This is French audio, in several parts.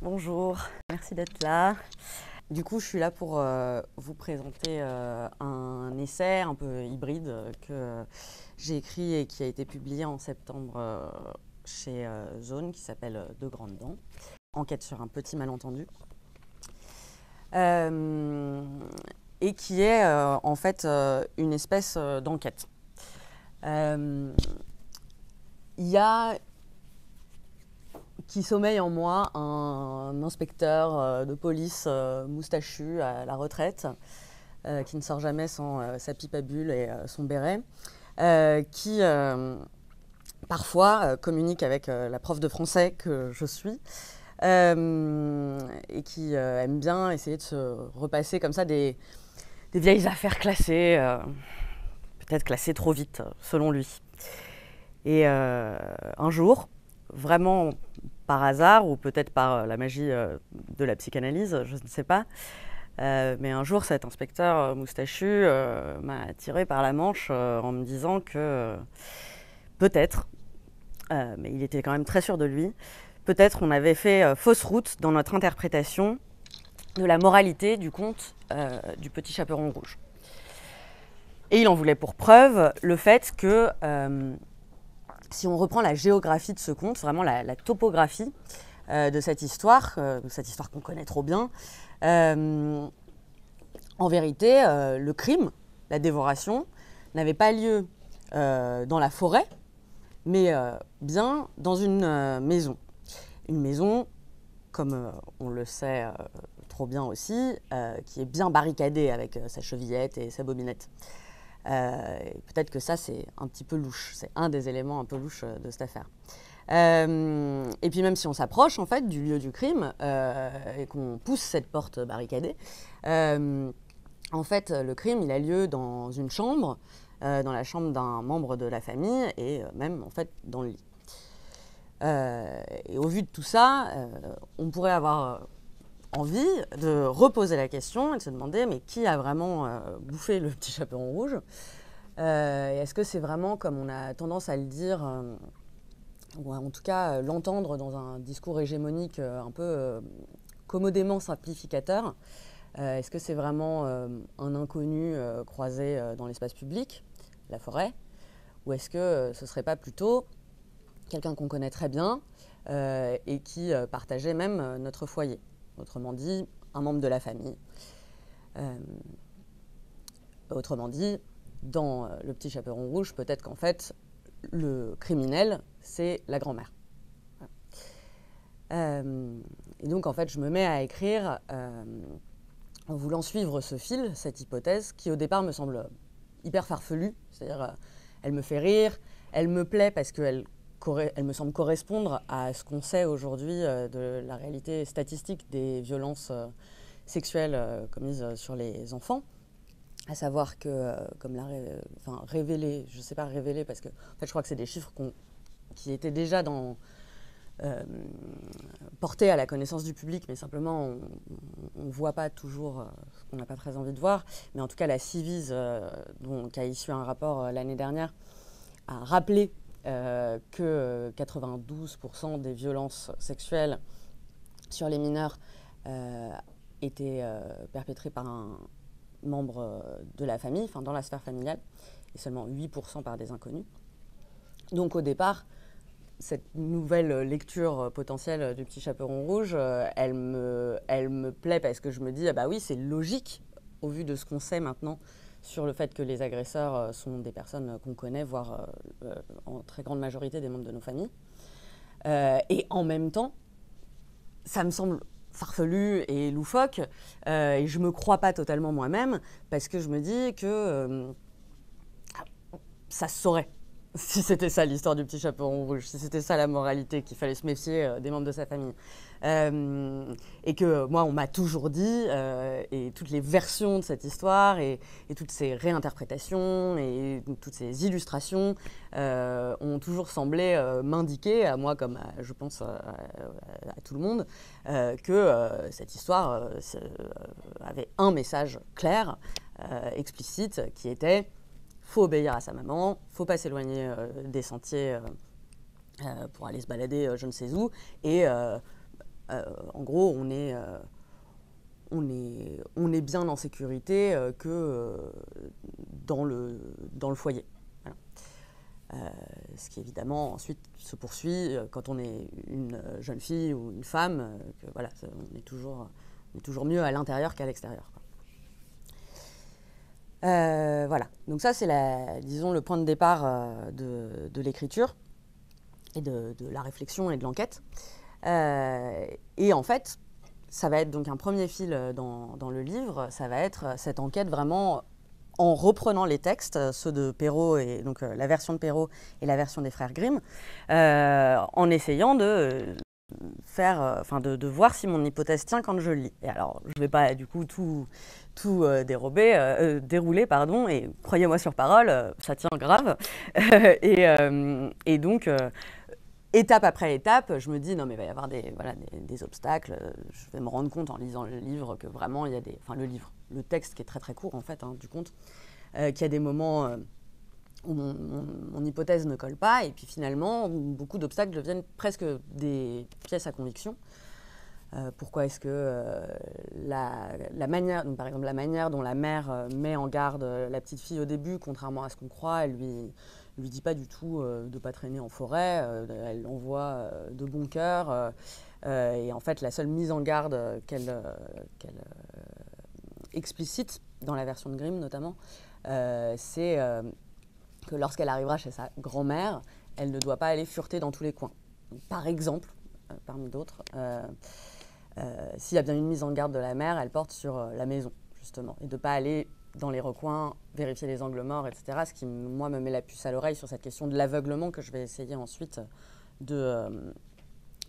Bonjour, merci d'être là. Du coup, je suis là pour vous présenter un essai un peu hybride que j'ai écrit et qui a été publié en septembre chez Zone, qui s'appelle De grandes dents. Enquête sur un petit malentendu. Et qui est en fait une espèce d'enquête. Il y a qui sommeille en moi un inspecteur de police moustachu à la retraite, qui ne sort jamais sans sa pipe à bulles et son béret, qui parfois communique avec la prof de français que je suis, et qui aime bien essayer de se repasser comme ça des vieilles affaires classées, peut-être classées trop vite, selon lui. Et un jour, vraiment par hasard ou peut-être par la magie de la psychanalyse, je ne sais pas, mais un jour cet inspecteur moustachu m'a tiré par la manche en me disant que peut-être, mais il était quand même très sûr de lui, peut-être on avait fait fausse route dans notre interprétation de la moralité du conte du Petit Chaperon Rouge. Et il en voulait pour preuve le fait que si on reprend la géographie de ce conte, vraiment la topographie de cette histoire qu'on connaît trop bien, en vérité, le crime, la dévoration, n'avait pas lieu dans la forêt, mais bien dans une maison. Une maison, comme on le sait trop bien aussi, qui est bien barricadée avec sa chevillette et sa bobinette. Peut-être que ça, c'est un petit peu louche. C'est un des éléments un peu louches de cette affaire. Et puis même si on s'approche en fait du lieu du crime et qu'on pousse cette porte barricadée, en fait, le crime, il a lieu dans une chambre, dans la chambre d'un membre de la famille et même en fait dans le lit. Et au vu de tout ça, on pourrait avoir envie de reposer la question et de se demander mais qui a vraiment bouffé le Petit Chaperon Rouge, est-ce que c'est vraiment comme on a tendance à le dire, ou en tout cas l'entendre dans un discours hégémonique un peu commodément simplificateur, est-ce que c'est vraiment un inconnu croisé dans l'espace public, la forêt, ou est-ce que ce serait pas plutôt quelqu'un qu'on connaît très bien et qui partageait même notre foyer? Autrement dit, un membre de la famille. Autrement dit, dans le Petit Chaperon Rouge, peut-être qu'en fait, le criminel, c'est la grand-mère. Et donc, en fait, je me mets à écrire en voulant suivre ce fil, cette hypothèse, qui au départ me semble hyper farfelue. C'est-à-dire, elle me fait rire, elle me plaît parce qu'elle me semble correspondre à ce qu'on sait aujourd'hui de la réalité statistique des violences sexuelles commises sur les enfants. À savoir que, comme révélé, je ne sais pas révélé parce que en fait, je crois que c'est des chiffres qui étaient déjà portés à la connaissance du public, mais simplement on ne voit pas toujours ce qu'on n'a pas très envie de voir. Mais en tout cas, la Civise, qui a issu un rapport l'année dernière, a rappelé que 92% des violences sexuelles sur les mineurs étaient perpétrées par un membre de la famille, enfin dans la sphère familiale, et seulement 8% par des inconnus. Donc au départ, cette nouvelle lecture potentielle du Petit Chaperon Rouge, elle me plaît parce que je me dis, ah bah oui, c'est logique au vu de ce qu'on sait maintenant sur le fait que les agresseurs sont des personnes qu'on connaît, voire en très grande majorité des membres de nos familles. Et en même temps, ça me semble farfelu et loufoque, et je ne me crois pas totalement moi-même, parce que je me dis que ça se saurait, si c'était ça l'histoire du Petit Chaperon Rouge, si c'était ça la moralité, qu'il fallait se méfier des membres de sa famille. et que moi, on m'a toujours dit, et toutes les versions de cette histoire, et toutes ces réinterprétations, et toutes ces illustrations ont toujours semblé m'indiquer, à moi comme je pense à tout le monde, que cette histoire avait un message clair, explicite, qui était faut obéir à sa maman, faut pas s'éloigner des sentiers pour aller se balader je ne sais où, et en gros on est bien en sécurité que dans le foyer. Voilà. Ce qui évidemment ensuite se poursuit quand on est une jeune fille ou une femme, que voilà, on est toujours mieux à l'intérieur qu'à l'extérieur, quoi. Voilà, donc ça c'est disons le point de départ de l'écriture et de la réflexion et de l'enquête. Et en fait, ça va être donc un premier fil dans le livre, ça va être cette enquête vraiment en reprenant les textes, ceux de Perrault, et donc la version de Perrault et la version des frères Grimm, en essayant de de voir si mon hypothèse tient quand je lis. Et alors, je ne vais pas du coup tout dérouler, et croyez-moi sur parole, ça tient grave. Et donc, étape après étape, je me dis non mais il va y avoir des obstacles. Je vais me rendre compte en lisant le livre que vraiment il y a le texte qui est très très court en fait du conte, qu'il y a des moments où mon hypothèse ne colle pas, et puis finalement beaucoup d'obstacles deviennent presque des pièces à conviction. Pourquoi est-ce que la manière, donc par exemple la manière dont la mère met en garde la petite fille au début, contrairement à ce qu'on croit, elle lui dit pas du tout de ne pas traîner en forêt, elle l'envoie de bon cœur, et en fait la seule mise en garde qu'elle explicite dans la version de Grimm notamment, c'est que lorsqu'elle arrivera chez sa grand-mère, elle ne doit pas aller fureter dans tous les coins. Par exemple, parmi d'autres, s'il y a bien une mise en garde de la mère, elle porte sur la maison, justement, et de ne pas aller dans les recoins, vérifier les angles morts, etc. Ce qui, moi, me met la puce à l'oreille sur cette question de l'aveuglement que je vais essayer ensuite de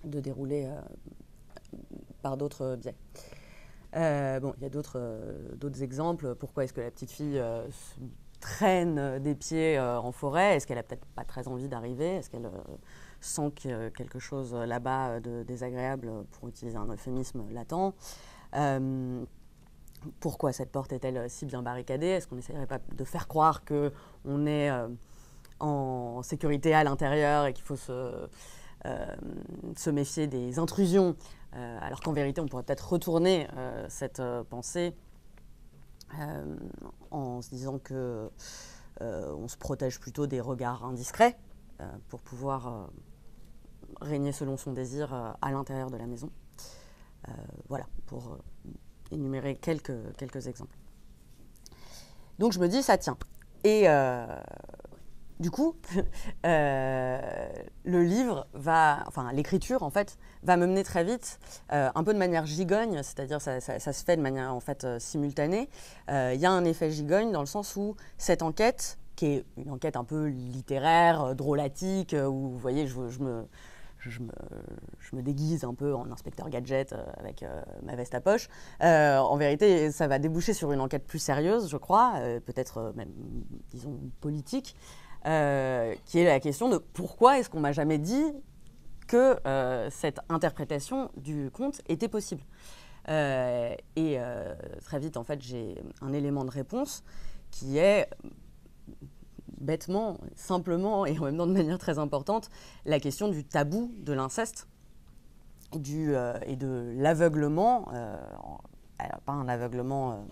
dérouler par d'autres biais. Bon, il y a d'autres exemples. Pourquoi est-ce que la petite fille traîne des pieds en forêt? Est-ce qu'elle a peut-être pas très envie d'arriver? Est-ce qu'elle sent que quelque chose là-bas de désagréable, pour utiliser un euphémisme latent? Pourquoi cette porte est-elle si bien barricadée? Est-ce qu'on n'essaierait pas de faire croire qu'on est en sécurité à l'intérieur et qu'il faut se méfier des intrusions, alors qu'en vérité on pourrait peut-être retourner cette pensée en se disant que on se protège plutôt des regards indiscrets pour pouvoir régner selon son désir à l'intérieur de la maison. Voilà, pour énumérer quelques exemples. Donc je me dis, ça tient. Et du coup, le livre l'écriture en fait, va me mener très vite, un peu de manière gigogne, c'est-à-dire ça se fait de manière en fait simultanée. Il y a un effet gigogne dans le sens où cette enquête, qui est une enquête un peu littéraire, drôlatique, où vous voyez, je me déguise un peu en inspecteur gadget avec ma veste à poche. En vérité, ça va déboucher sur une enquête plus sérieuse, je crois, peut-être même, disons, politique, qui est la question de pourquoi est-ce qu'on m'a jamais dit que cette interprétation du conte était possible. Et très vite, en fait, j'ai un élément de réponse qui est bêtement, simplement et en même temps de manière très importante, la question du tabou de l'inceste et de l'aveuglement, alors pas un aveuglement,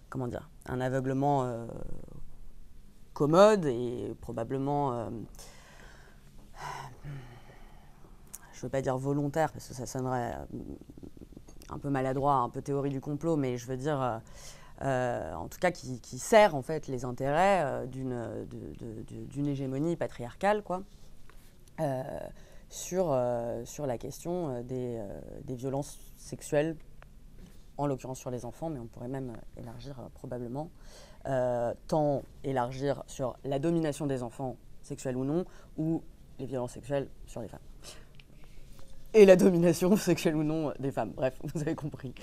comment dire, un aveuglement commode et probablement, je ne veux pas dire volontaire parce que ça sonnerait un peu maladroit, un peu théorie du complot, mais je veux dire en tout cas qui sert en fait les intérêts d'une hégémonie patriarcale, quoi, sur la question des violences sexuelles, en l'occurrence sur les enfants, mais on pourrait même élargir probablement, tant élargir sur la domination des enfants, sexuelle ou non, ou les violences sexuelles sur les femmes. et la domination, sexuelle ou non, des femmes. Bref, vous avez compris.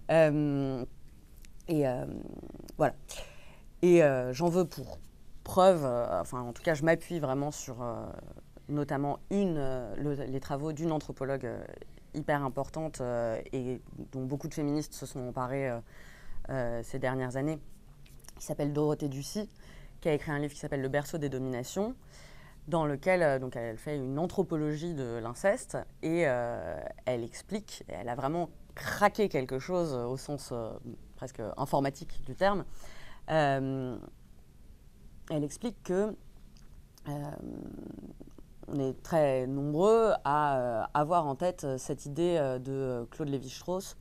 Voilà. Et j'en veux pour preuve, enfin en tout cas je m'appuie vraiment sur notamment les travaux d'une anthropologue hyper importante et dont beaucoup de féministes se sont emparées ces dernières années, qui s'appelle Dorothée Ducy, qui a écrit un livre qui s'appelle Le berceau des dominations, dans lequel donc elle fait une anthropologie de l'inceste et elle explique, et elle a vraiment craqué quelque chose au sens presque informatique du terme. Elle explique que on est très nombreux à avoir en tête cette idée de Claude Lévi-Strauss,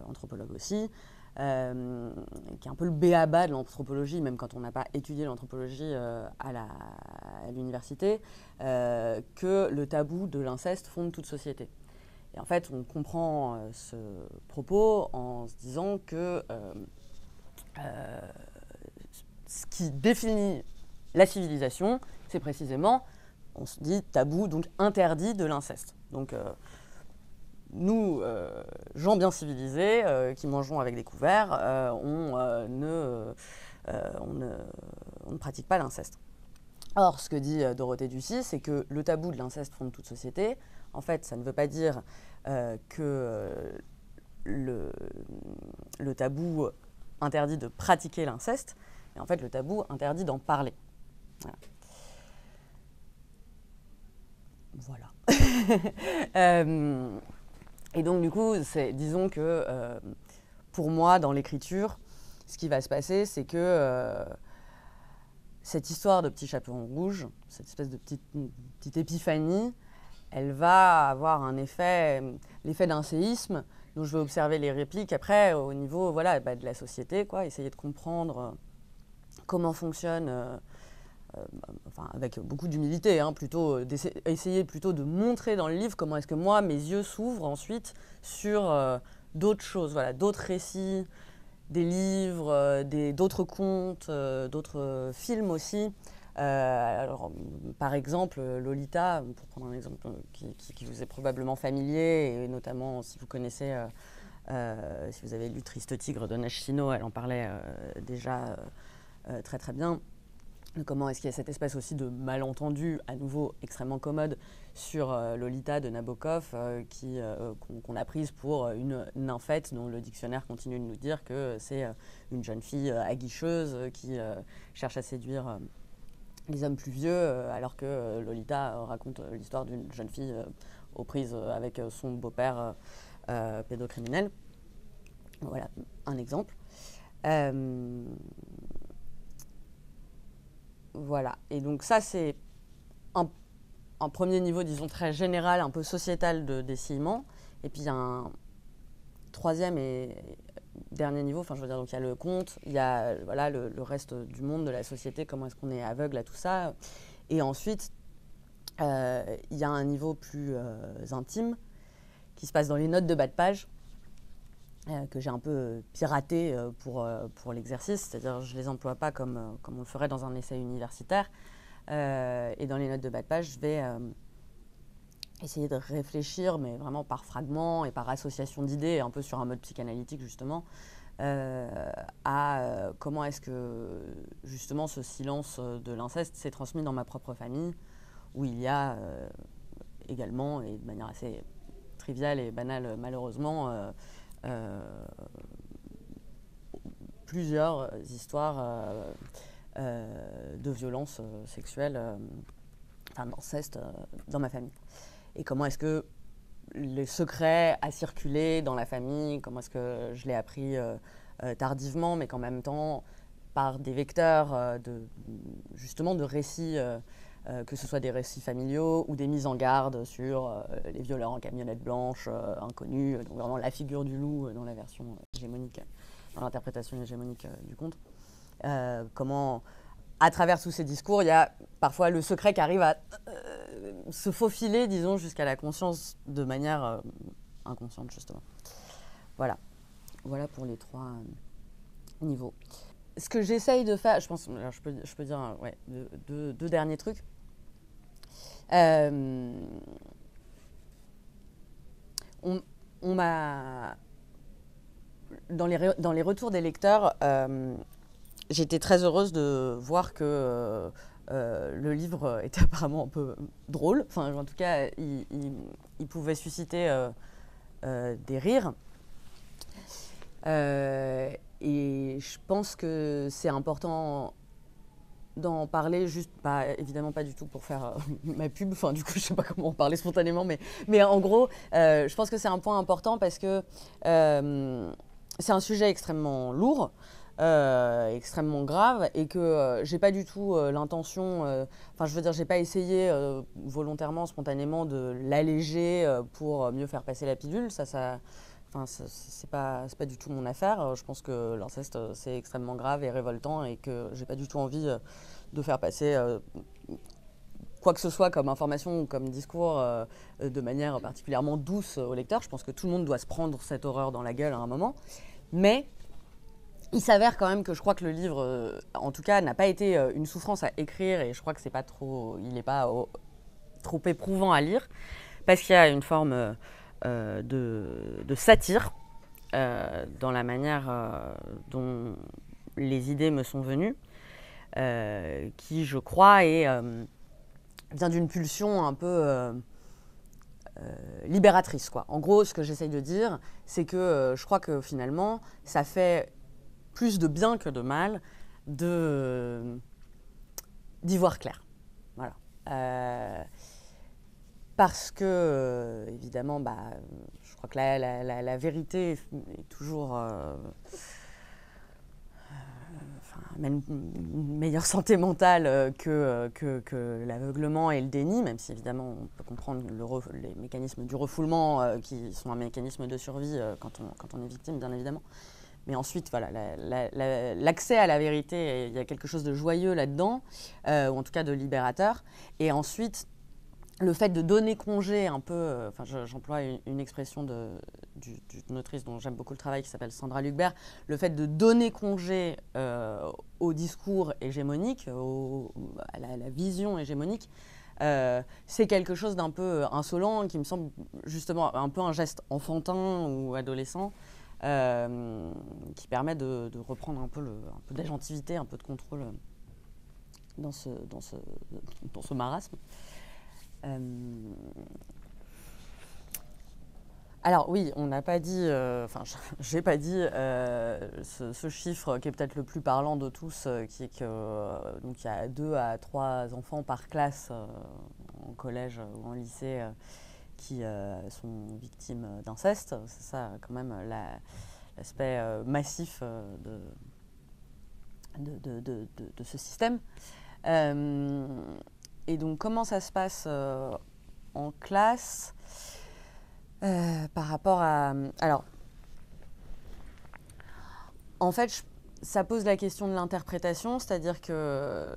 anthropologue aussi, qui est un peu le b.a.-ba de l'anthropologie, même quand on n'a pas étudié l'anthropologie à l'université, que le tabou de l'inceste fonde toute société. Et en fait, on comprend ce propos en se disant que ce qui définit la civilisation, c'est précisément, on se dit tabou, donc interdit de l'inceste. Donc nous, gens bien civilisés, qui mangeons avec des couverts, on ne pratique pas l'inceste. Or, ce que dit Dorothée Ducy, c'est que le tabou de l'inceste fonde toute société. En fait, ça ne veut pas dire que le tabou interdit de pratiquer l'inceste, mais en fait, le tabou interdit d'en parler. Voilà. Et donc, du coup, disons que pour moi, dans l'écriture, ce qui va se passer, c'est que cette histoire de petit chaperon rouge, cette espèce de petite épiphanie, elle va avoir un effet, l'effet d'un séisme, dont je vais observer les répliques après au niveau voilà, de la société, quoi, essayer de comprendre comment fonctionne, enfin, avec beaucoup d'humilité, hein, essayer plutôt de montrer dans le livre comment est-ce que moi, mes yeux s'ouvrent ensuite sur d'autres choses, voilà, d'autres récits, des livres, d'autres contes, d'autres films aussi. Alors, par exemple, Lolita, pour prendre un exemple qui vous est probablement familier, et notamment si vous connaissez, si vous avez lu Triste Tigre de Neige Sino, elle en parlait déjà très très bien. Comment est-ce qu'il y a cette espèce aussi de malentendu, à nouveau extrêmement commode, sur Lolita de Nabokov, qu'on a prise pour une nymphette dont le dictionnaire continue de nous dire que c'est une jeune fille aguicheuse qui cherche à séduire les hommes plus vieux, alors que Lolita raconte l'histoire d'une jeune fille aux prises avec son beau-père pédocriminel. Voilà, un exemple. Voilà, et donc ça c'est un premier niveau, disons, très général, un peu sociétal de décilement. Et puis il y a un troisième et dernier niveau, enfin je veux dire, donc il y a le conte, il y a voilà, le reste du monde, de la société, comment est-ce qu'on est aveugle à tout ça. Et ensuite, il y a un niveau plus intime qui se passe dans les notes de bas de page, que j'ai un peu piraté pour l'exercice, c'est-à-dire je ne les emploie pas comme on le ferait dans un essai universitaire. Et dans les notes de bas de page, je vais essayer de réfléchir, mais vraiment par fragments et par association d'idées, un peu sur un mode psychanalytique justement, à comment est-ce que justement ce silence de l'inceste s'est transmis dans ma propre famille, où il y a également, et de manière assez triviale et banale malheureusement, plusieurs histoires de violences sexuelles, enfin d'inceste dans ma famille. Et comment est-ce que le secret a circulé dans la famille, comment est-ce que je l'ai appris tardivement, mais qu'en même temps, par des vecteurs justement de récits, que ce soit des récits familiaux ou des mises en garde sur les violeurs en camionnette blanche, inconnus, donc vraiment la figure du loup dans la version hégémonique, dans l'interprétation hégémonique du conte. Comment, à travers tous ces discours, il y a parfois le secret qui arrive à se faufiler, disons, jusqu'à la conscience de manière inconsciente, justement. Voilà. Voilà pour les trois niveaux. Ce que j'essaye de faire, je pense, alors je peux dire ouais, deux derniers trucs. on m'a... Dans les retours des lecteurs, j'étais très heureuse de voir que le livre était apparemment un peu drôle. Enfin, en tout cas, il pouvait susciter des rires. Et je pense que c'est important d'en parler, juste, évidemment pas du tout pour faire ma pub, enfin du coup je sais pas comment en parler spontanément, mais en gros, je pense que c'est un point important parce que c'est un sujet extrêmement lourd, extrêmement grave, et que j'ai pas du tout l'intention, enfin je veux dire, j'ai pas essayé volontairement, spontanément de l'alléger pour mieux faire passer la pilule, enfin, c'est pas du tout mon affaire. Je pense que l'inceste, c'est extrêmement grave et révoltant et que j'ai pas du tout envie de faire passer quoi que ce soit comme information ou comme discours de manière particulièrement douce au lecteur. Je pense que tout le monde doit se prendre cette horreur dans la gueule à un moment. Mais il s'avère quand même que je crois que le livre, en tout cas, n'a pas été une souffrance à écrire et je crois que c'est pas trop, il n'est pas trop éprouvant à lire parce qu'il y a une forme de satire dans la manière dont les idées me sont venues, qui, je crois, vient d'une pulsion un peu libératrice, quoi. En gros, ce que j'essaye de dire, c'est que je crois que finalement, ça fait plus de bien que de mal d'y voir clair. Voilà. Parce que, évidemment, je crois que la vérité est toujours amène une meilleure santé mentale que l'aveuglement et le déni, même si évidemment on peut comprendre les mécanismes du refoulement qui sont un mécanisme de survie quand on est victime, bien évidemment. Mais ensuite, voilà, l'accès à la vérité, il y a quelque chose de joyeux là-dedans, ou en tout cas de libérateur. Et ensuite, le fait de donner congé un peu, j'emploie une expression d'une autrice dont j'aime beaucoup le travail qui s'appelle Sandra Lucbert, le fait de donner congé au discours hégémonique, à la vision hégémonique, c'est quelque chose d'un peu insolent qui me semble justement un peu un geste enfantin ou adolescent qui permet de reprendre un peu d'agentivité, un peu de contrôle dans ce marasme. Alors oui, on n'a pas dit, j'ai pas dit ce chiffre qui est peut-être le plus parlant de tous, qui est que donc il y a 2 à 3 enfants par classe en collège ou en lycée qui sont victimes d'inceste. C'est ça quand même l'aspect massif de ce système. Et donc comment ça se passe en classe par rapport à... Alors, en fait, ça pose la question de l'interprétation, c'est-à-dire que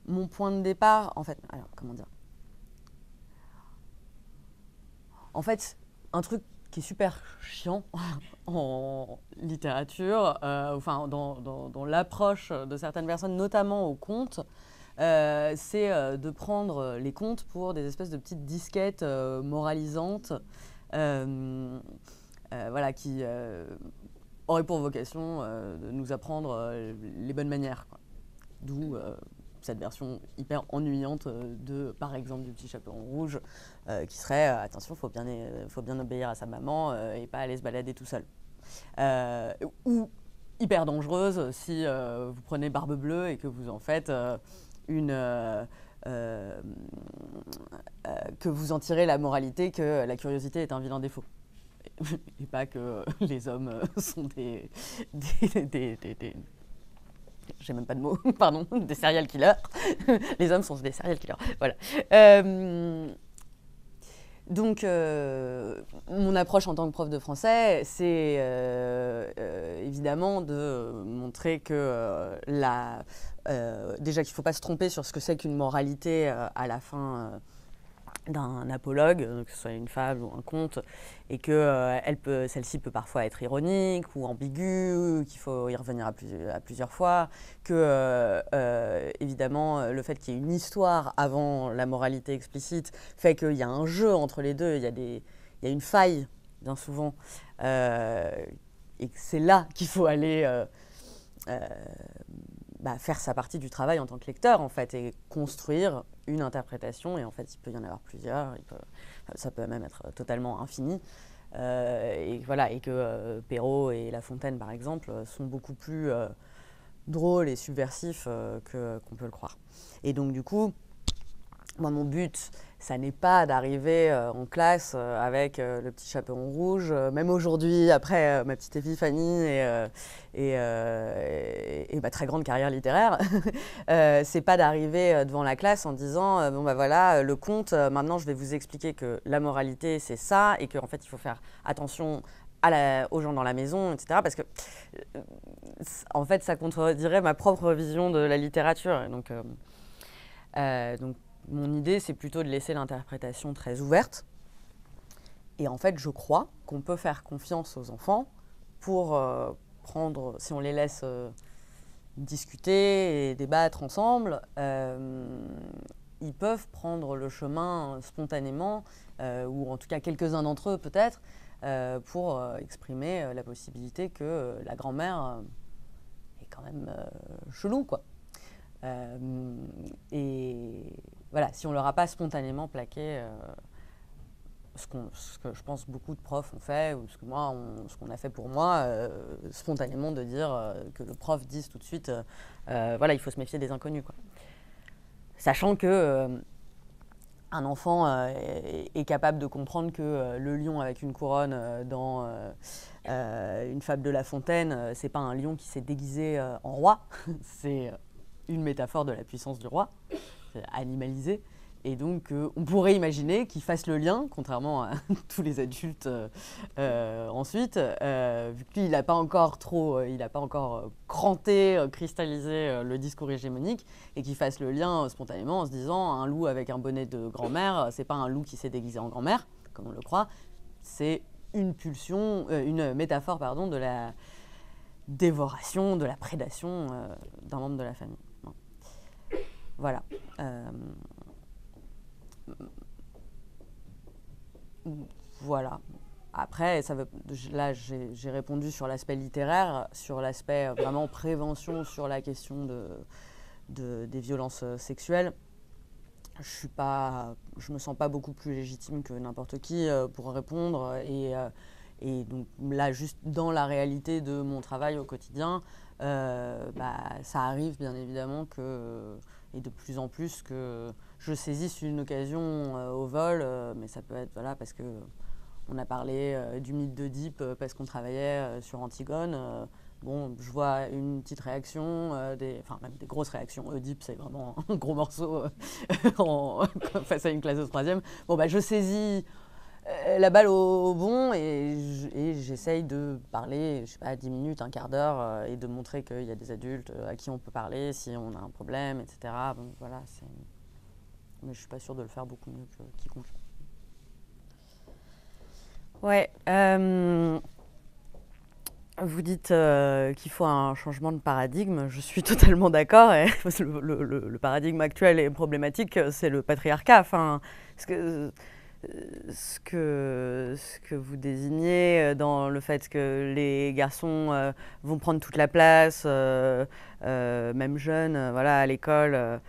mon point de départ, en fait, alors comment dire ? En fait, un truc qui est super chiant en littérature, dans l'approche de certaines personnes, notamment aux contes, c'est de prendre les contes pour des espèces de petites disquettes moralisantes qui auraient pour vocation de nous apprendre les bonnes manières, quoi. D'où cette version hyper ennuyante par exemple, du Petit Chaperon Rouge, qui serait attention, faut bien obéir à sa maman et pas aller se balader tout seul. Ou hyper dangereuse si vous prenez Barbe Bleue et que vous en faites que vous en tirez la moralité que la curiosité est un vilain défaut. Et pas que les hommes sont des j'ai même pas de mots, pardon, des serial killers. Les hommes sont des serial killers, voilà. Donc, mon approche en tant que prof de français, c'est évidemment de montrer que déjà qu'il ne faut pas se tromper sur ce que c'est qu'une moralité à la fin d'un apologue, que ce soit une fable ou un conte, et que celle-ci peut parfois être ironique ou ambiguë, qu'il faut y revenir à plusieurs fois, que évidemment le fait qu'il y ait une histoire avant la moralité explicite fait qu'il y a un jeu entre les deux, il y a une faille bien souvent, et que c'est là qu'il faut aller faire sa partie du travail en tant que lecteur, en fait, et construire une interprétation. Et en fait, il peut y en avoir plusieurs, ça peut même être totalement infini. Et voilà, et que Perrault et La Fontaine, par exemple, sont beaucoup plus drôles et subversifs qu'on peut le croire. Et donc, du coup, moi, mon but, ça n'est pas d'arriver en classe avec le petit chaperon rouge, même aujourd'hui, après ma petite épiphanie et ma très grande carrière littéraire. C'est pas d'arriver devant la classe en disant bon bah voilà, le conte, maintenant je vais vous expliquer que la moralité c'est ça et qu'en fait il faut faire attention aux gens dans la maison, etc. Parce que en fait ça contredirait ma propre vision de la littérature. Donc mon idée, c'est plutôt de laisser l'interprétation très ouverte. Et en fait, je crois qu'on peut faire confiance aux enfants pour prendre, si on les laisse discuter et débattre ensemble, ils peuvent prendre le chemin spontanément, ou en tout cas quelques-uns d'entre eux peut-être, pour exprimer la possibilité que la grand-mère est quand même chelou, quoi. Et voilà, si on ne leur a pas spontanément plaqué ce que je pense beaucoup de profs ont fait, ou ce qu'on a fait pour moi, spontanément de dire que le prof dise tout de suite voilà, il faut se méfier des inconnus, quoi. Sachant que un enfant est capable de comprendre que le lion avec une couronne dans une fable de La Fontaine, c'est pas un lion qui s'est déguisé en roi, c'est une métaphore de la puissance du roi, animalisée. Et donc, on pourrait imaginer qu'il fasse le lien, contrairement à tous les adultes ensuite, vu que lui, il n'a pas encore cranté, cristallisé le discours hégémonique, et qu'il fasse le lien spontanément en se disant un loup avec un bonnet de grand-mère, c'est pas un loup qui s'est déguisé en grand-mère, comme on le croit, c'est une métaphore, pardon, de la dévoration, de la prédation d'un membre de la famille. Voilà. Voilà. Après, là, j'ai répondu sur l'aspect littéraire, sur l'aspect vraiment prévention sur la question des violences sexuelles. Je me sens pas beaucoup plus légitime que n'importe qui pour répondre. Et donc là, juste dans la réalité de mon travail au quotidien, ça arrive bien évidemment et de plus en plus que je saisisse une occasion au vol, mais ça peut être parce que on a parlé du mythe d'Oedipe parce qu'on travaillait sur Antigone. Bon, je vois une petite réaction, même des grosses réactions. Oedipe, c'est vraiment un gros morceau face à une classe de 3e. Bon, je saisis la balle au bon et j'essaye de parler, je sais pas, 10 minutes, un quart d'heure et de montrer qu'il y a des adultes à qui on peut parler si on a un problème, etc. Bon, voilà, mais je suis pas sûre de le faire beaucoup mieux que quiconque. Ouais. Vous dites qu'il faut un changement de paradigme. Je suis totalement d'accord. Le paradigme actuel est problématique. C'est le patriarcat. Enfin, ce que vous désignez dans le fait que les garçons vont prendre toute la place, même jeunes, à l'école,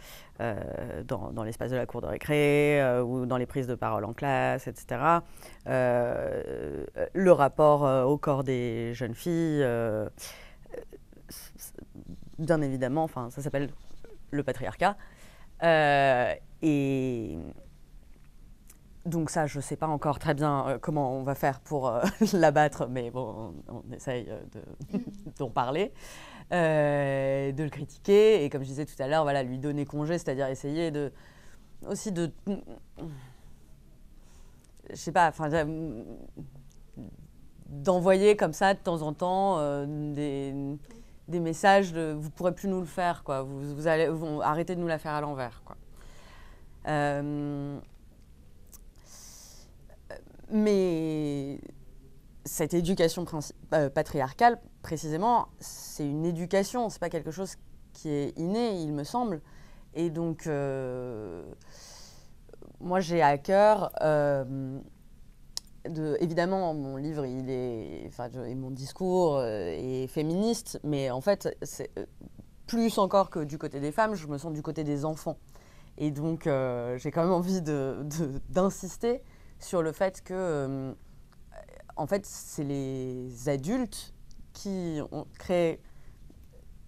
dans l'espace de la cour de récré ou dans les prises de parole en classe, etc. Le rapport au corps des jeunes filles, bien évidemment, ça s'appelle le patriarcat. Et donc ça, je ne sais pas encore très bien comment on va faire pour l'abattre, mais bon, on essaye d'en parler, de le critiquer, et comme je disais tout à l'heure, lui donner congé, c'est-à-dire essayer aussi de, je sais pas, d'envoyer comme ça de temps en temps des messages de vous pourrez plus nous le faire, quoi. Vous allez arrêter de nous la faire à l'envers, quoi. Mais cette éducation patriarcale, précisément, c'est une éducation, c'est pas quelque chose qui est inné, il me semble. Et donc, moi, j'ai à cœur évidemment, mon livre, et mon discours est féministe, mais en fait, plus encore que du côté des femmes, je me sens du côté des enfants. Et donc, j'ai quand même envie d'insister sur le fait que, en fait, c'est les adultes qui ont créé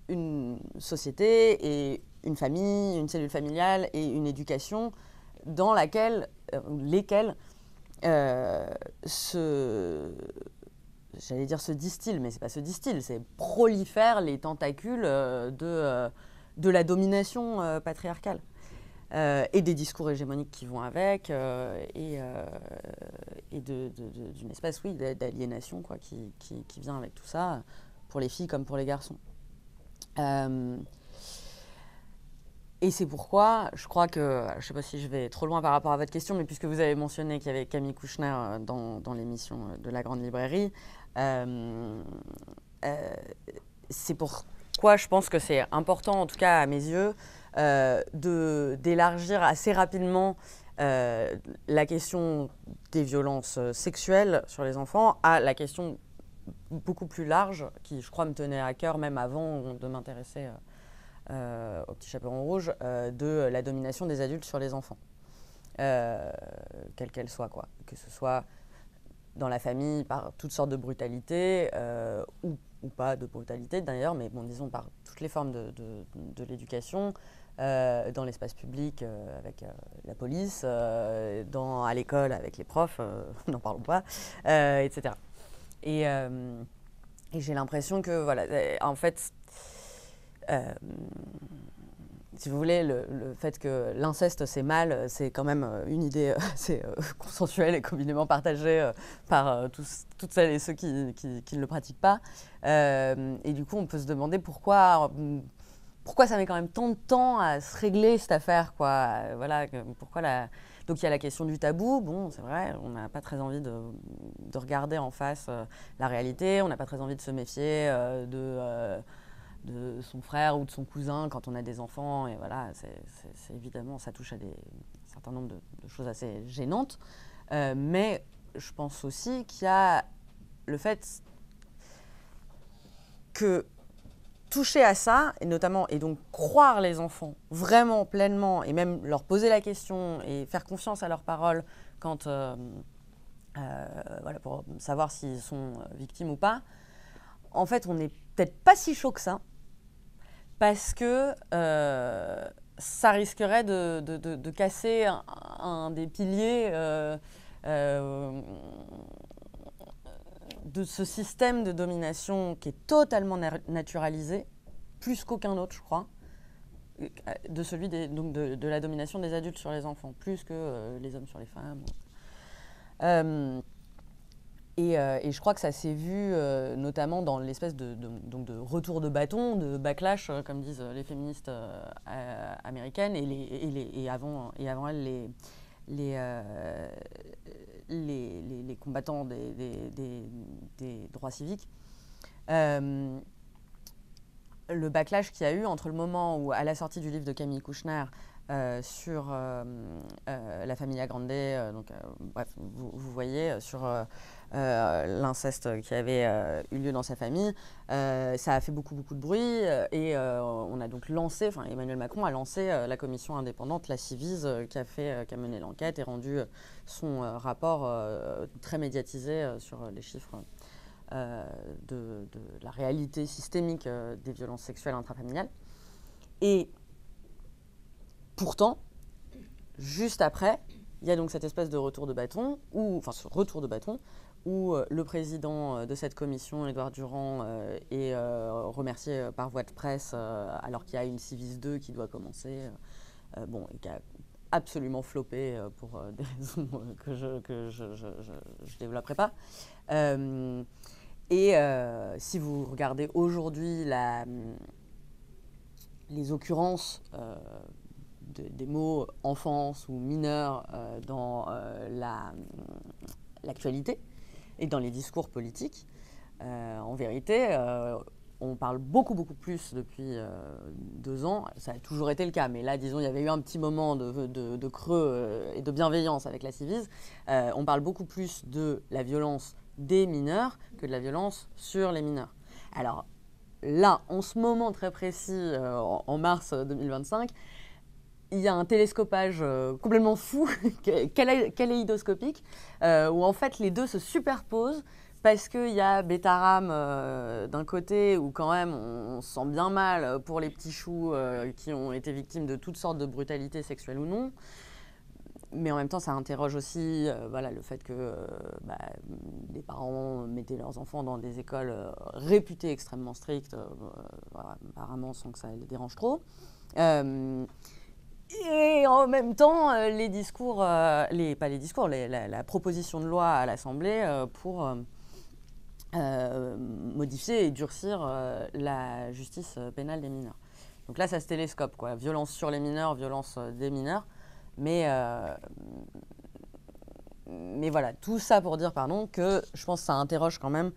une société et une famille, une cellule familiale et une éducation dans lesquelles j'allais dire se distille, mais c'est pas se distille, c'est prolifèrent les tentacules de la domination patriarcale. Et des discours hégémoniques qui vont avec, et d'une espèce, oui, d'aliénation quoi, qui vient avec tout ça, pour les filles comme pour les garçons. Et c'est pourquoi je crois que, je ne sais pas si je vais trop loin par rapport à votre question, mais puisque vous avez mentionné qu'il y avait Camille Kouchner dans l'émission de La Grande Librairie, c'est pourquoi je pense que c'est important, en tout cas à mes yeux, d'élargir assez rapidement la question des violences sexuelles sur les enfants à la question beaucoup plus large, qui je crois me tenait à cœur même avant de m'intéresser au Petit Chaperon Rouge, de la domination des adultes sur les enfants, quelle qu'elle soit, quoi. Que ce soit dans la famille par toutes sortes de brutalités, ou pas de brutalité d'ailleurs, mais bon, disons par toutes les formes de l'éducation, dans l'espace public avec la police, à l'école avec les profs, n'en parlons pas, etc. Et j'ai l'impression que, voilà, en fait, si vous voulez, le fait que l'inceste c'est mal, c'est quand même une idée assez consensuelle et communément partagée par toutes celles et ceux qui ne le pratiquent pas. Et du coup, on peut se demander pourquoi ça met quand même tant de temps à se régler cette affaire, quoi. Voilà, donc il y a la question du tabou. Bon, c'est vrai, on n'a pas très envie de regarder en face la réalité, on n'a pas très envie de se méfier de son frère ou de son cousin quand on a des enfants, et voilà, c'est évidemment, ça touche à un certain nombre de choses assez gênantes, mais je pense aussi qu'il y a le fait que toucher à ça, et donc croire les enfants vraiment pleinement, et même leur poser la question et faire confiance à leurs paroles quand, voilà, pour savoir s'ils sont victimes ou pas, en fait, on n'est peut-être pas si chaud que ça, parce que ça risquerait de casser un des piliers de ce système de domination qui est totalement naturalisé, plus qu'aucun autre, je crois, de celui donc de la domination des adultes sur les enfants, plus que les hommes sur les femmes. Et je crois que ça s'est vu notamment dans l'espèce de retour de bâton, de backlash, comme disent les féministes américaines, et avant elles, les combattants des droits civiques. Le backlash qu'il y a eu entre le moment où, à la sortie du livre de Camille Kouchner, sur la Familia Grande, bref, vous voyez, sur l'inceste qui avait eu lieu dans sa famille, ça a fait beaucoup de bruit, et on a donc lancé, Emmanuel Macron a lancé la commission indépendante, la Civise, qui a mené l'enquête et rendu son rapport très médiatisé sur les chiffres de la réalité systémique des violences sexuelles intrafamiliales. Et pourtant, juste après, il y a donc cette espèce de retour de bâton, où le président de cette commission, Édouard Durand, est remercié par voie de presse, alors qu'il y a une Civis 2 qui doit commencer, et qui a absolument floppé pour des raisons que je développerai pas. Si vous regardez aujourd'hui les occurrences des mots enfance ou mineur dans l'actualité et dans les discours politiques. En vérité, on parle beaucoup plus depuis 2 ans. Ça a toujours été le cas, mais là, disons, il y avait eu un petit moment de creux et de bienveillance avec la Ciivise. On parle beaucoup plus de la violence des mineurs que de la violence sur les mineurs. Alors là, en ce moment très précis, en mars 2025, il y a un télescopage complètement fou, kaléidoscopique, où en fait les deux se superposent parce qu'il y a Betaram d'un côté, où quand même on se sent bien mal pour les petits choux qui ont été victimes de toutes sortes de brutalités sexuelles ou non. Mais en même temps, ça interroge aussi voilà, le fait que les parents mettaient leurs enfants dans des écoles réputées extrêmement strictes, voilà, apparemment sans que ça les dérange trop. Et en même temps, les discours, pas les discours, la proposition de loi à l'Assemblée pour modifier et durcir la justice pénale des mineurs. Donc là, ça se télescope, quoi. Violence sur les mineurs, violence des mineurs. Mais voilà, tout ça pour dire, que je pense que ça interroge quand même,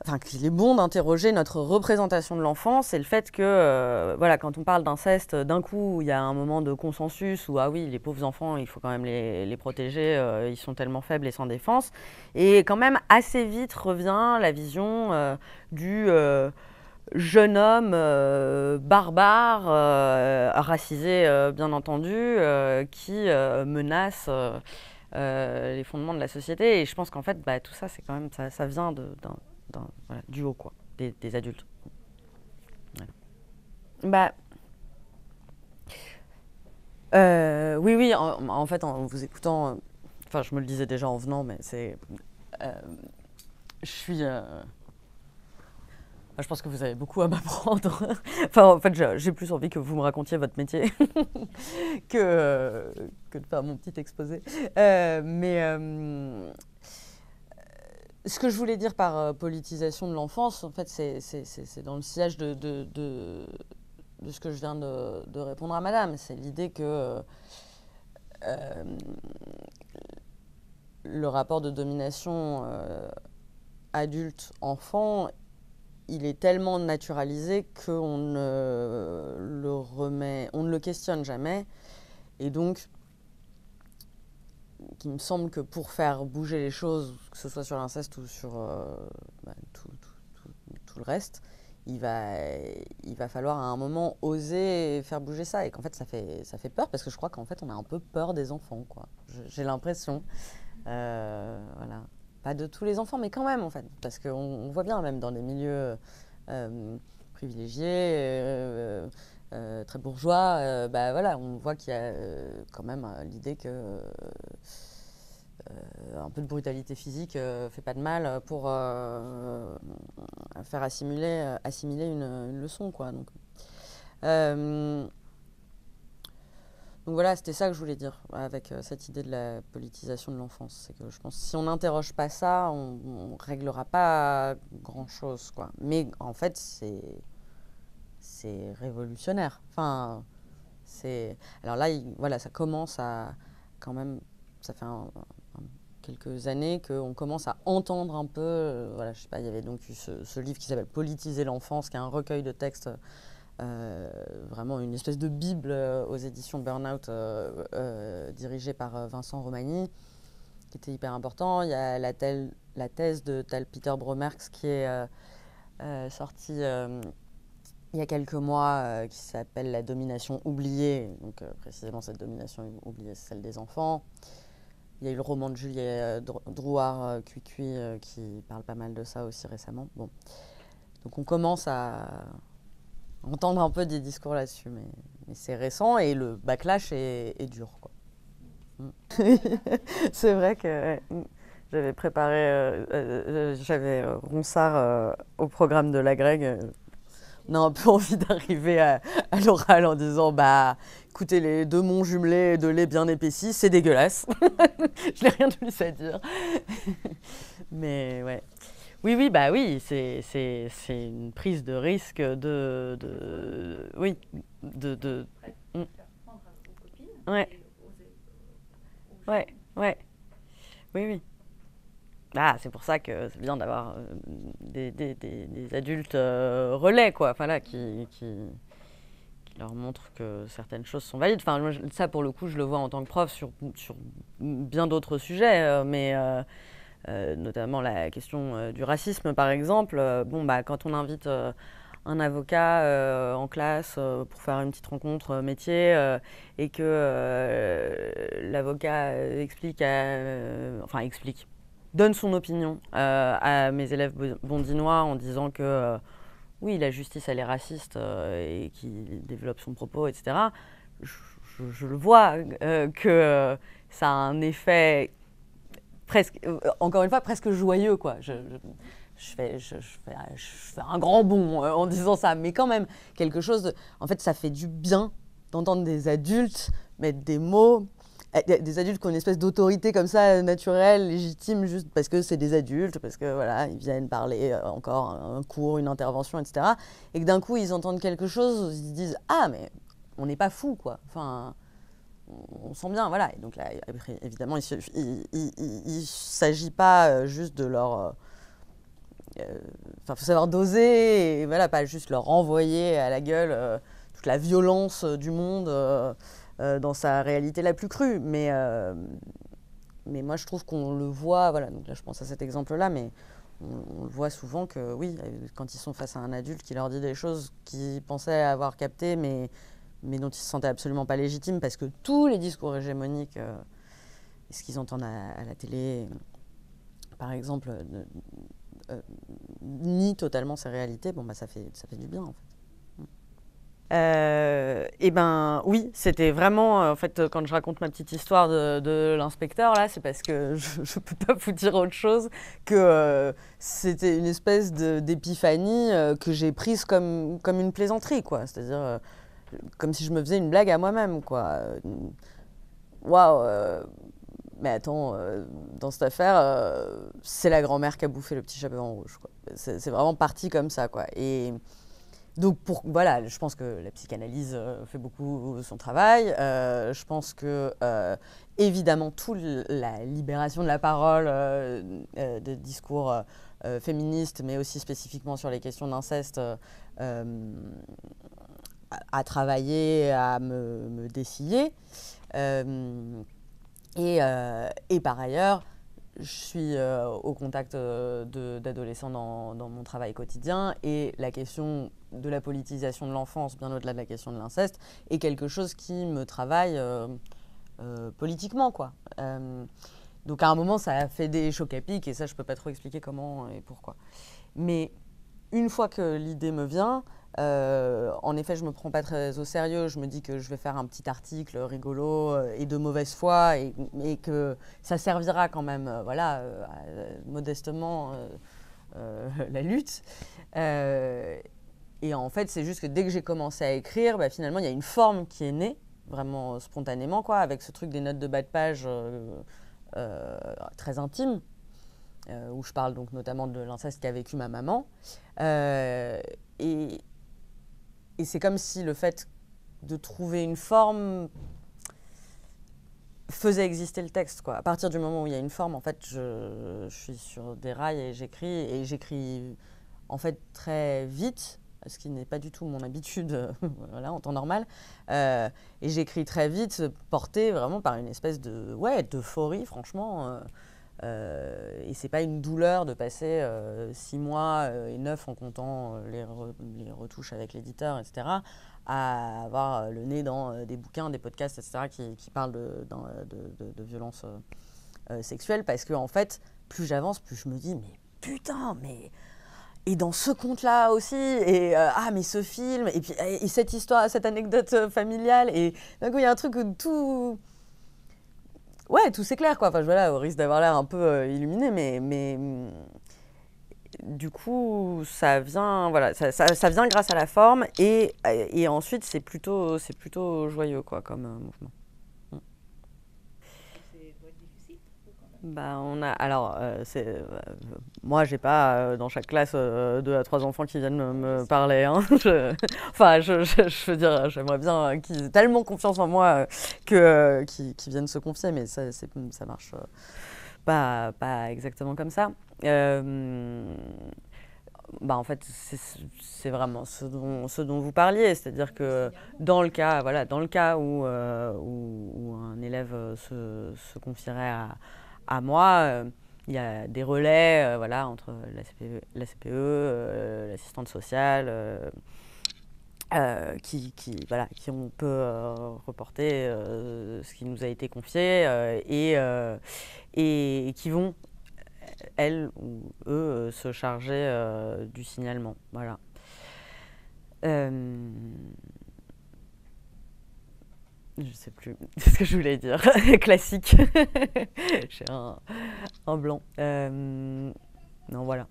enfin qu'il est bon d'interroger notre représentation de l'enfance et le fait que, voilà, quand on parle d'inceste, d'un coup, il y a un moment de consensus où, ah oui, les pauvres enfants, il faut quand même les protéger, ils sont tellement faibles et sans défense. Et quand même, assez vite revient la vision du jeune homme barbare, racisé bien entendu, qui menace les fondements de la société. Et je pense qu'en fait, tout ça, c'est quand même, ça vient voilà, du haut, quoi, des adultes. Voilà. Oui, en fait, en vous écoutant, enfin, je me le disais déjà en venant, mais c'est, je suis. Je pense que vous avez beaucoup à m'apprendre. Enfin, en fait, j'ai plus envie que vous me racontiez votre métier que de faire mon petit exposé. Ce que je voulais dire par politisation de l'enfance, en fait, c'est dans le sillage de ce que je viens de répondre à madame. C'est l'idée que le rapport de domination adulte-enfant, il est tellement naturalisé qu'on ne le questionne jamais. Et donc, il me semble que pour faire bouger les choses, que ce soit sur l'inceste ou sur tout le reste, il va falloir à un moment oser faire bouger ça. Et qu'en fait, ça fait peur, parce que je crois qu'en fait, on a un peu peur des enfants, quoi. J'ai l'impression. Voilà. Pas de tous les enfants, mais quand même, en fait. Parce qu'on voit bien, même dans des milieux privilégiés, très bourgeois, voilà, on voit qu'il y a quand même l'idée que un peu de brutalité physique fait pas de mal pour faire assimiler une leçon, quoi. Donc voilà, c'était ça que je voulais dire avec cette idée de la politisation de l'enfance. C'est que je pense que si on n'interroge pas ça, on ne réglera pas grand-chose, quoi. Mais en fait, c'est révolutionnaire. Enfin, alors là, voilà, ça commence à quand même, ça fait quelques années qu'on commence à entendre un peu, voilà, je sais pas, il y avait donc eu ce livre qui s'appelle Politiser l'enfance, qui est un recueil de textes, vraiment une espèce de bible aux éditions Burnout, dirigée par Vincent Romagny, qui était hyper important. Il y a la thèse de tel Peter Bromerx qui est sortie il y a quelques mois, qui s'appelle La domination oubliée. Donc précisément, cette domination oubliée, c'est celle des enfants. Il y a eu le roman de Juliette Drouard, Cuicui, qui parle pas mal de ça aussi récemment. Bon. Donc on commence à entendre un peu des discours là-dessus, mais c'est récent et le backlash est dur, quoi. C'est vrai que j'avais préparé, j'avais Ronsard au programme de la Greg. On a un peu envie d'arriver à l'oral en disant écoutez, les deux monts jumelés de lait bien épaissis, c'est dégueulasse. Je n'ai rien de plus à dire. Mais ouais. Oui, c'est une prise de risque oui, Faire prendre à vos copines ouais, et oser ouais, oui. Ah, c'est pour ça que c'est bien d'avoir des adultes relais, quoi, enfin, là, qui leur montrent que certaines choses sont valides. Enfin, moi, ça, pour le coup, je le vois en tant que prof sur bien d'autres sujets, notamment la question du racisme, par exemple. Bon, bah, quand on invite un avocat en classe pour faire une petite rencontre métier et que l'avocat explique, donne son opinion à mes élèves bondinois en disant que oui, la justice elle est raciste et qu'il développe son propos, etc. Je le vois que ça a un effet presque, encore une fois, presque joyeux, quoi. Je fais un grand bond en disant ça, mais quand même, quelque chose de... En fait, ça fait du bien d'entendre des adultes mettre des mots, des adultes qui ont une espèce d'autorité comme ça, naturelle, légitime, juste parce que c'est des adultes, parce que voilà, ils viennent parler encore un cours, une intervention, etc. Et que d'un coup, ils entendent quelque chose où ils se disent « Ah, mais on n'est pas fous, quoi. » Enfin, on sent bien, voilà. Et donc là, évidemment, il ne s'agit pas juste de leur... Enfin, faut savoir doser et voilà, pas juste leur renvoyer à la gueule toute la violence du monde dans sa réalité la plus crue. Mais moi, je trouve qu'on le voit, voilà, donc là, je pense à cet exemple-là, mais on le voit souvent que, oui, quand ils sont face à un adulte qui leur dit des choses qu'ils pensaient avoir captées, mais dont ils se sentaient absolument pas légitimes, parce que tous les discours hégémoniques, ce qu'ils entendent à la télé, par exemple, nie totalement ces réalités, bon, bah, ça fait du bien, en fait. Et ben oui, c'était vraiment, en fait, quand je raconte ma petite histoire de l'inspecteur, là, c'est parce que je peux pas vous dire autre chose que c'était une espèce d'épiphanie que j'ai prise comme une plaisanterie, quoi. C'est-à-dire comme si je me faisais une blague à moi-même, quoi. Waouh, mais attends, dans cette affaire, c'est la grand-mère qui a bouffé le petit chaperon rouge, quoi. C'est vraiment parti comme ça, quoi. Et donc, voilà, je pense que la psychanalyse fait beaucoup son travail. Je pense que, évidemment, toute la libération de la parole, de discours féministes, mais aussi spécifiquement sur les questions d'inceste, à travailler, à me dessiller. Et par ailleurs, je suis au contact d'adolescents dans mon travail quotidien, et la question de la politisation de l'enfance, bien au-delà de la question de l'inceste, est quelque chose qui me travaille politiquement, quoi. Donc à un moment, ça a fait des chocs à pic, et ça, je ne peux pas trop expliquer comment et pourquoi. Mais une fois que l'idée me vient, en effet, je ne me prends pas très au sérieux. Je me dis que je vais faire un petit article rigolo et de mauvaise foi, et que ça servira quand même, voilà, modestement, la lutte. Et en fait, c'est juste que dès que j'ai commencé à écrire, bah, finalement, il y a une forme qui est née, vraiment spontanément, quoi, avec ce truc des notes de bas de page très intimes. Où je parle donc notamment de l'inceste qu'a vécu ma maman. Et c'est comme si le fait de trouver une forme faisait exister le texte, quoi. À partir du moment où il y a une forme, en fait, je suis sur des rails et j'écris en fait très vite, ce qui n'est pas du tout mon habitude voilà, en temps normal. Et j'écris très vite, porté vraiment par une espèce d'euphorie, franchement. Et c'est pas une douleur de passer 6 mois et 9 en comptant les retouches avec l'éditeur, etc., à avoir le nez dans des bouquins, des podcasts, etc., qui parlent de violences sexuelles, parce que en fait, plus j'avance, plus je me dis, mais putain, mais... Et dans ce conte-là aussi, et mais ce film, et puis et cette histoire, cette anecdote familiale, et d'un coup, il y a un truc où tout... Ouais, tout s'éclaire, quoi. Enfin, voilà, au risque d'avoir l'air un peu illuminé, mais du coup, ça vient, voilà, ça vient grâce à la forme, et ensuite, c'est plutôt joyeux, quoi, comme mouvement. Bah, alors, moi, j'ai pas dans chaque classe 2 à 3 enfants qui viennent me parler, hein. Je veux dire, j'aimerais bien qu'ils aient tellement confiance en moi qu'ils viennent se confier, mais ça marche pas exactement comme ça. En fait, c'est vraiment ce dont vous parliez, c'est-à-dire que dans le cas, voilà, dans le cas où un élève se confierait à moi, il y a des relais, voilà, entre la CPE, l'assistante sociale, voilà, qui on peut reporter ce qui nous a été confié et qui vont, elles ou eux, se charger du signalement. Voilà. Je sais plus ce que je voulais dire. Classique. J'ai un blanc. Non, voilà.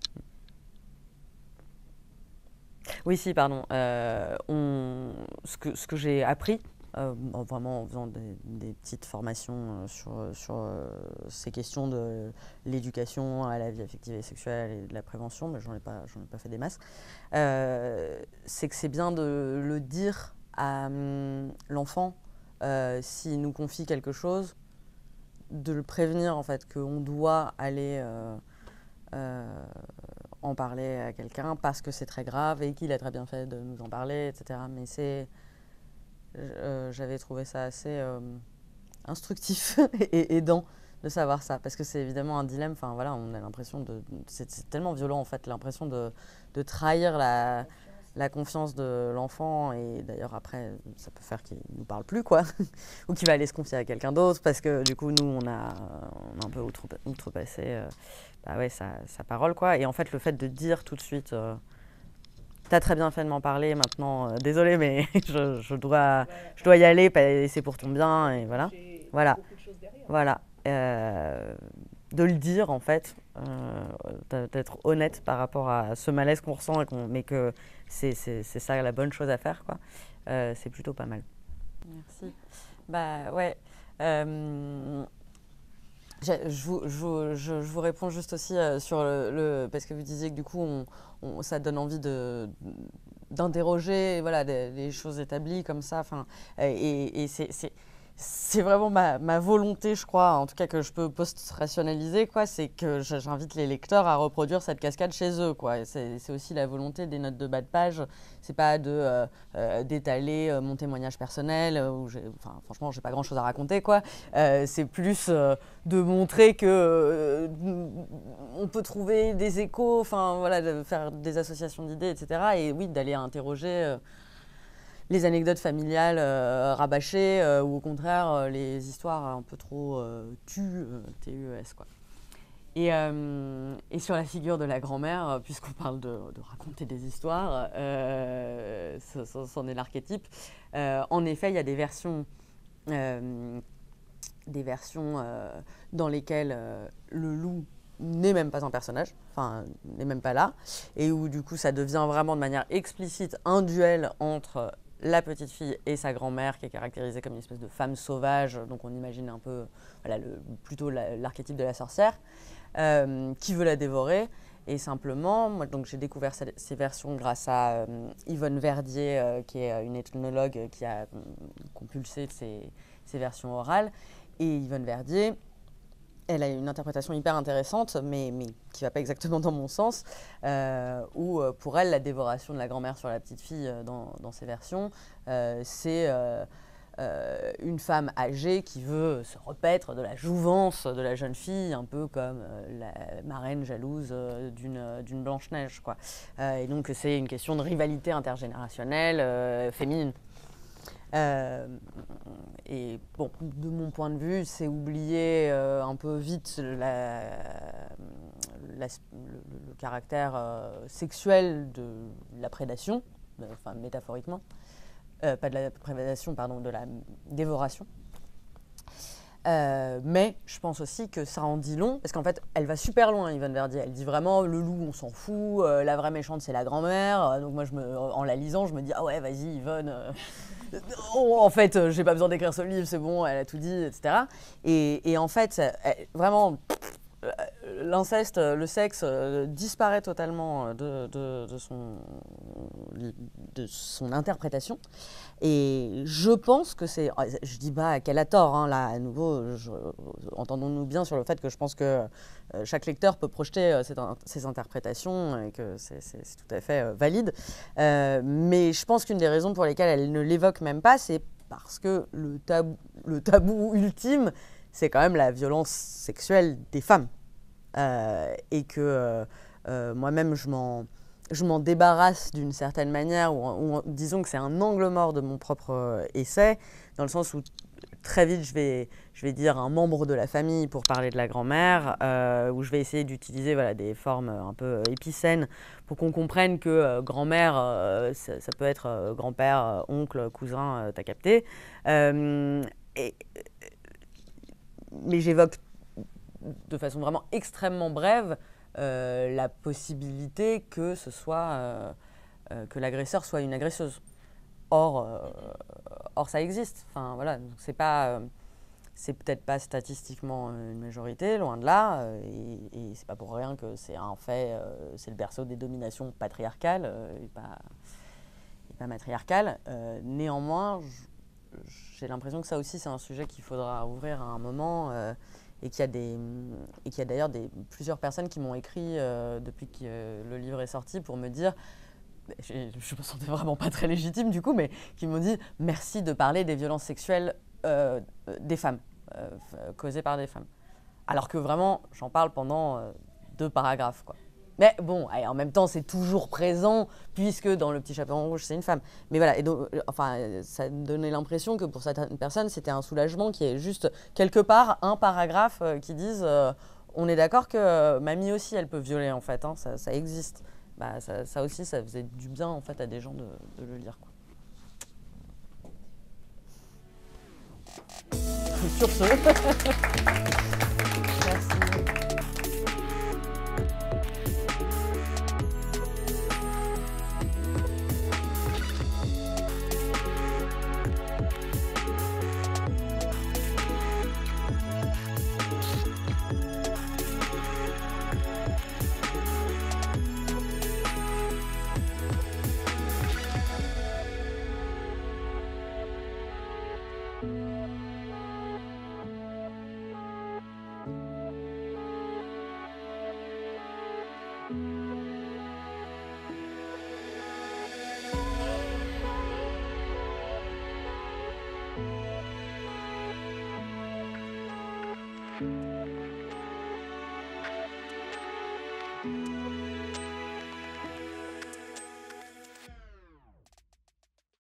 Oui, si, pardon. Ce que j'ai appris, vraiment en faisant des petites formations sur ces questions de l'éducation à la vie affective et sexuelle et de la prévention, mais j'en ai pas fait des masses, c'est que c'est bien de le dire à l'enfant s'il nous confie quelque chose, de le prévenir en fait qu'on doit aller en parler à quelqu'un parce que c'est très grave et qu'il a très bien fait de nous en parler, etc. Mais j'avais trouvé ça assez instructif et aidant de savoir ça, parce que c'est évidemment un dilemme. Enfin voilà, on a l'impression c'est tellement violent en fait, l'impression de trahir la confiance de l'enfant, et d'ailleurs après ça peut faire qu'il nous parle plus quoi, ou qu'il va aller se confier à quelqu'un d'autre parce que du coup nous on a un peu outrepassé sa parole quoi. Et en fait le fait de dire tout de suite t'as très bien fait de m'en parler, maintenant désolé mais je dois y aller et c'est pour ton bien, et voilà de le dire en fait, d'être honnête par rapport à ce malaise qu'on ressent, mais que c'est ça la bonne chose à faire quoi. C'est plutôt pas mal. Merci. Bah ouais. Je vous réponds juste aussi sur parce que vous disiez que du coup ça donne envie d'interroger voilà, les choses établies comme ça. Et c'est vraiment ma volonté, je crois, en tout cas que je peux post-rationaliser, quoi, c'est que j'invite les lecteurs à reproduire cette cascade chez eux, quoi. C'est aussi la volonté des notes de bas de page. C'est pas d'étaler mon témoignage personnel, franchement, j'ai pas grand-chose à raconter, quoi. C'est plus de montrer que on peut trouver des échos, voilà, de faire des associations d'idées, etc. Et oui, d'aller interroger les anecdotes familiales rabâchées ou au contraire les histoires un peu trop TUES quoi. Et sur la figure de la grand-mère, puisqu'on parle de raconter des histoires, c'en est l'archétype. En effet, il y a des versions dans lesquelles le loup n'est même pas un personnage, n'est même pas là, et où du coup ça devient vraiment de manière explicite un duel entre la petite fille et sa grand-mère, qui est caractérisée comme une espèce de femme sauvage, donc on imagine un peu plutôt l'archétype de la sorcière, qui veut la dévorer. Et simplement, moi donc, j'ai découvert ces versions grâce à Yvonne Verdier, qui est une ethnologue qui a compulsé ces versions orales. Et Yvonne Verdier, elle a une interprétation hyper intéressante, mais qui ne va pas exactement dans mon sens, où pour elle, la dévoration de la grand-mère sur la petite fille dans ces versions, c'est une femme âgée qui veut se repaître de la jouvence de la jeune fille, un peu comme la marraine jalouse d'une Blanche-Neige, quoi. Et donc c'est une question de rivalité intergénérationnelle féminine. Et bon, de mon point de vue, c'est oublier un peu vite le caractère sexuel de la prédation, métaphoriquement. Pas de la prédation, pardon, de la dévoration. Mais je pense aussi que ça en dit long, parce qu'en fait, elle va super loin, Yvonne Verdier. Elle dit vraiment, le loup, on s'en fout, la vraie méchante, c'est la grand-mère. Donc moi, en la lisant, je me dis, ah ouais, vas-y, Yvonne. En fait, j'ai pas besoin d'écrire ce livre, c'est bon, elle a tout dit, etc. Et en fait, vraiment, l'inceste, le sexe disparaît totalement de son interprétation. Et je pense que c'est... Je dis pas qu'elle a tort, hein, là, à nouveau, entendons-nous bien sur le fait que je pense que chaque lecteur peut projeter ses interprétations et que c'est tout à fait valide. Mais je pense qu'une des raisons pour lesquelles elle ne l'évoque même pas, c'est parce que le tabou ultime, c'est quand même la violence sexuelle des femmes. Et que moi-même, je m'en débarrasse d'une certaine manière, ou disons que c'est un angle mort de mon propre essai, dans le sens où très vite je vais dire un membre de la famille pour parler de la grand-mère, où je vais essayer d'utiliser des formes un peu épicènes pour qu'on comprenne que grand-mère, ça peut être grand-père, oncle, cousin, t'as capté. Mais j'évoque de façon vraiment extrêmement brève la possibilité que ce soit que l'agresseur soit une agresseuse. Or ça existe. Enfin voilà, c'est peut-être pas statistiquement une majorité, loin de là, et c'est pas pour rien que c'est un fait, c'est le berceau des dominations patriarcales et pas matriarcales. Néanmoins, j'ai l'impression que ça aussi c'est un sujet qu'il faudra ouvrir à un moment. Et qu'il y a d'ailleurs plusieurs personnes qui m'ont écrit depuis que le livre est sorti pour me dire, je me sentais vraiment pas très légitime du coup, mais qui m'ont dit merci de parler des violences sexuelles des femmes, causées par des femmes. Alors que vraiment, j'en parle pendant 2 paragraphes, quoi. Mais bon, en même temps, c'est toujours présent, puisque dans Le Petit Chaperon Rouge, c'est une femme. Mais voilà, et donc, ça donnait l'impression que pour certaines personnes, c'était un soulagement qui est juste quelque part un paragraphe qui dise on est d'accord que mamie aussi, elle peut violer, en fait, hein, ça existe. Ça aussi, ça faisait du bien, en fait, à des gens de le lire, quoi. Sur ce, merci.